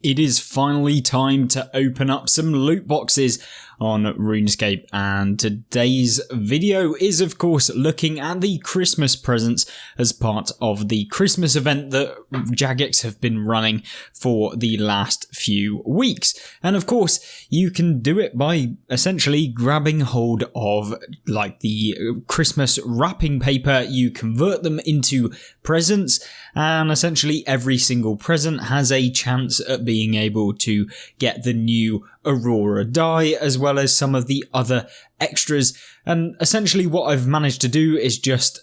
It is finally time to open up some loot boxes on RuneScape, and today's video is of course looking at the Christmas presents as part of the Christmas event that Jagex have been running for the last few weeks. And of course you can do it by essentially grabbing hold of like the Christmas wrapping paper. You convert them into presents, and essentially every single present has a chance at being able to get the new Aurora die, as well as some of the other extras. And essentially what I've managed to do is just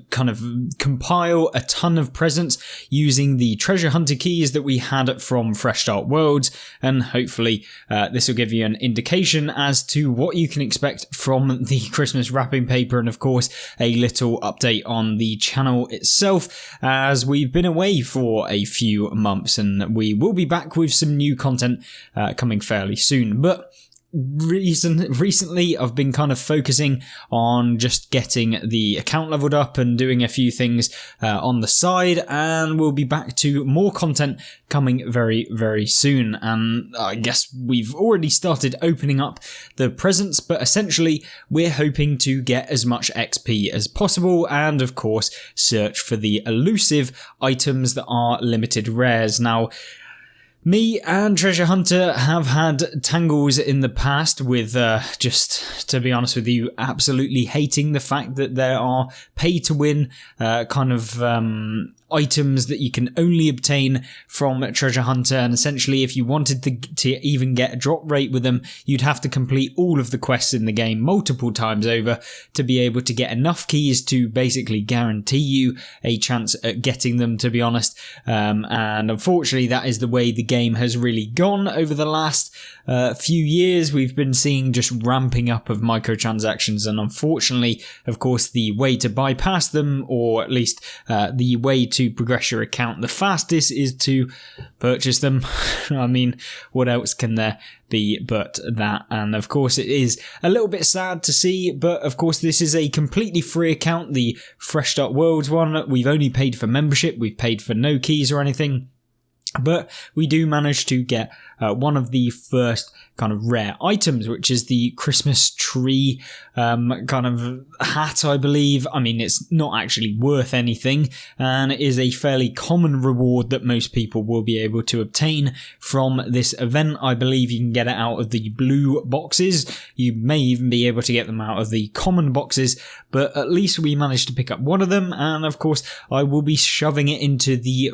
kind of compile a ton of presents using the treasure hunter keys that we had from Fresh Start Worlds, and hopefully this will give you an indication as to what you can expect from the Christmas wrapping paper, and of course a little update on the channel itself, as we've been away for a few months and we will be back with some new content coming fairly soon. But recently I've been kind of focusing on just getting the account leveled up and doing a few things on the side, and we'll be back to more content coming very, very soon. And I guess we've already started opening up the presents, but essentially we're hoping to get as much XP as possible, and of course search for the elusive items that are limited rares. Now, me and Treasure Hunter have had tangles in the past with, just to be honest with you, absolutely hating the fact that there are pay-to-win kind of items that you can only obtain from Treasure Hunter, and essentially if you wanted to even get a drop rate with them, you'd have to complete all of the quests in the game multiple times over to be able to get enough keys to basically guarantee you a chance at getting them, to be honest. And unfortunately that is the way the game has really gone over the last few years. We've been seeing just ramping up of microtransactions, and unfortunately, of course, the way to bypass them, or at least the way to progress your account the fastest, is to purchase them. I mean, what else can there be but that? And of course it is a little bit sad to see, but of course this is a completely free account, the Fresh Start Worlds one. We've only paid for membership, we've paid for no keys or anything. But we do manage to get one of the first kind of rare items, which is the Christmas tree kind of hat, I believe. I mean, it's not actually worth anything, and it is a fairly common reward that most people will be able to obtain from this event. I believe you can get it out of the blue boxes. You may even be able to get them out of the common boxes, but at least we managed to pick up one of them. And of course, I will be shoving it into the,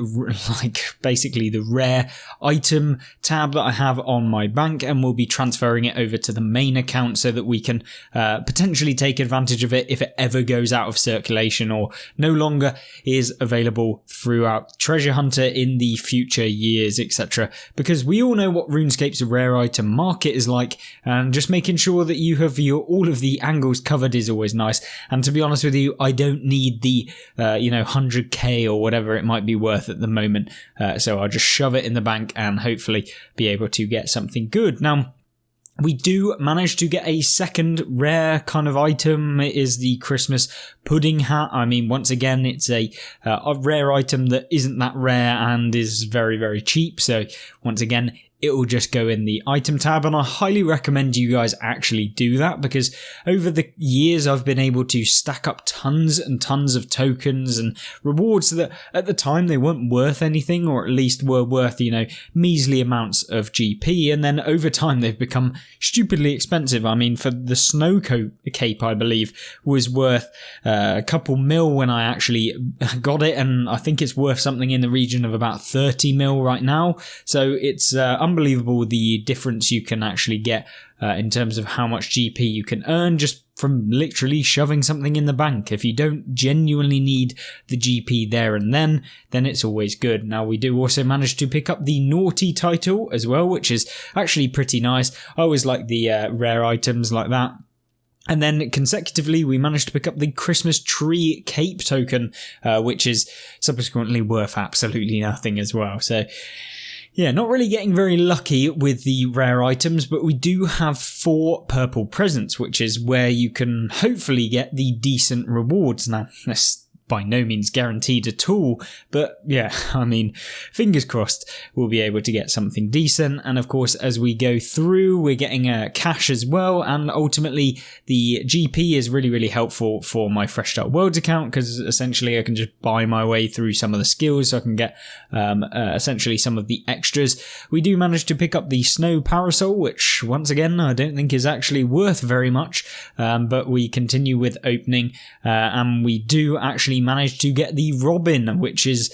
basically the rare item tab that I have on my bank, and we'll be transferring it over to the main account so that we can potentially take advantage of it if it ever goes out of circulation or no longer is available throughout Treasure Hunter in the future years, etc. Because we all know what RuneScape's rare item market is like, and just making sure that you have all of the angles covered is always nice. And to be honest with you, I don't need the 100k or whatever it might be worth at the moment, so I'll just shove it in the bank and hopefully be able to get something good. Now, we do manage to get a second rare kind of item. It is the Christmas pudding hat. I mean, once again, it's a rare item that isn't that rare and is very, very cheap. So once again, it will just go in the item tab, and I highly recommend you guys actually do that, because over the years I've been able to stack up tons and tons of tokens and rewards that at the time they weren't worth anything, or at least were worth, measly amounts of GP, and then over time they've become stupidly expensive. I mean, for the snow cape, I believe, was worth a couple mil when I actually got it, and I think it's worth something in the region of about 30 mil right now. So it's unbelievable the difference you can actually get in terms of how much GP you can earn just from literally shoving something in the bank. If you don't genuinely need the GP there and then it's always good. Now, we do also manage to pick up the naughty title as well, which is actually pretty nice. I always like the rare items like that. And then consecutively, we managed to pick up the Christmas tree cape token, which is subsequently worth absolutely nothing as well. So yeah, not really getting very lucky with the rare items, but we do have 4 purple presents, which is where you can hopefully get the decent rewards. Now, let's by no means guaranteed at all, but yeah, I mean, fingers crossed we'll be able to get something decent. And of course, as we go through, we're getting cash as well, and ultimately the GP is really helpful for my Fresh Start Worlds account, because essentially I can just buy my way through some of the skills, so I can get essentially some of the extras. We do manage to pick up the Snow Parasol, which once again I don't think is actually worth very much, but we continue with opening, and we do actually manage to get the Robin, which is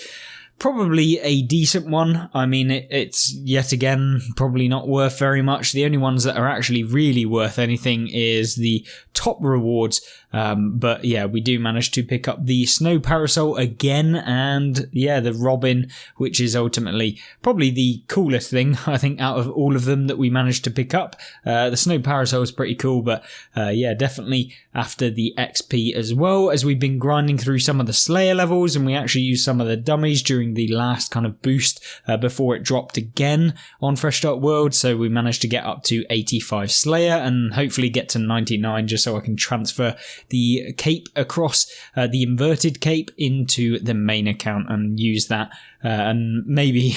probably a decent one. I mean, it's yet again probably not worth very much. The only ones that are actually really worth anything is the top rewards. But yeah, we do manage to pick up the Snow Parasol again, and yeah, the Robin, which is ultimately probably the coolest thing, I think, out of all of them that we managed to pick up. The Snow Parasol is pretty cool, but yeah, definitely after the XP, as well as we've been grinding through some of the Slayer levels, and we actually used some of the dummies during the last kind of boost before it dropped again on Fresh Start World. So we managed to get up to 85 Slayer and hopefully get to 99, just so I can transfer the cape across, the inverted cape, into the main account and use that, and maybe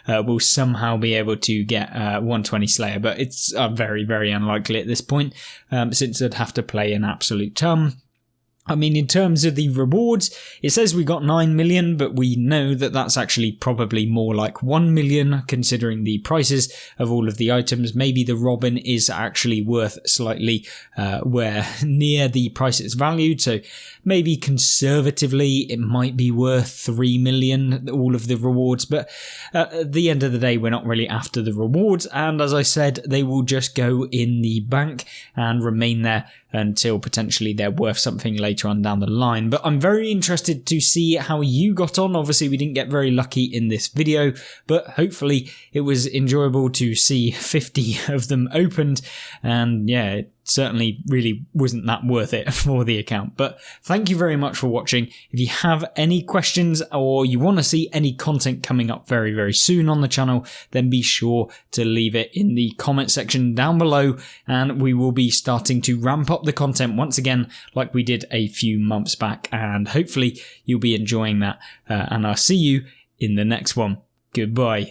we'll somehow be able to get 120 Slayer, but it's very unlikely at this point, since I'd have to play an absolute ton. I mean, in terms of the rewards, it says we got 9 million, but we know that that's actually probably more like 1 million, considering the prices of all of the items. Maybe the Robin is actually worth slightly where near the price it's valued, so maybe conservatively it might be worth 3 million, all of the rewards, but at the end of the day, we're not really after the rewards, and as I said, they will just go in the bank and remain there until potentially they're worth something later on down the line. But I'm very interested to see how you got on. Obviously, we didn't get very lucky in this video, but hopefully it was enjoyable to see 50 of them opened, and yeah, it certainly really wasn't that worth it for the account. But thank you very much for watching. If you have any questions or you want to see any content coming up very soon on the channel, then be sure to leave it in the comment section down below, and we will be starting to ramp up the content once again like we did a few months back, and hopefully you'll be enjoying that, and I'll see you in the next one. Goodbye.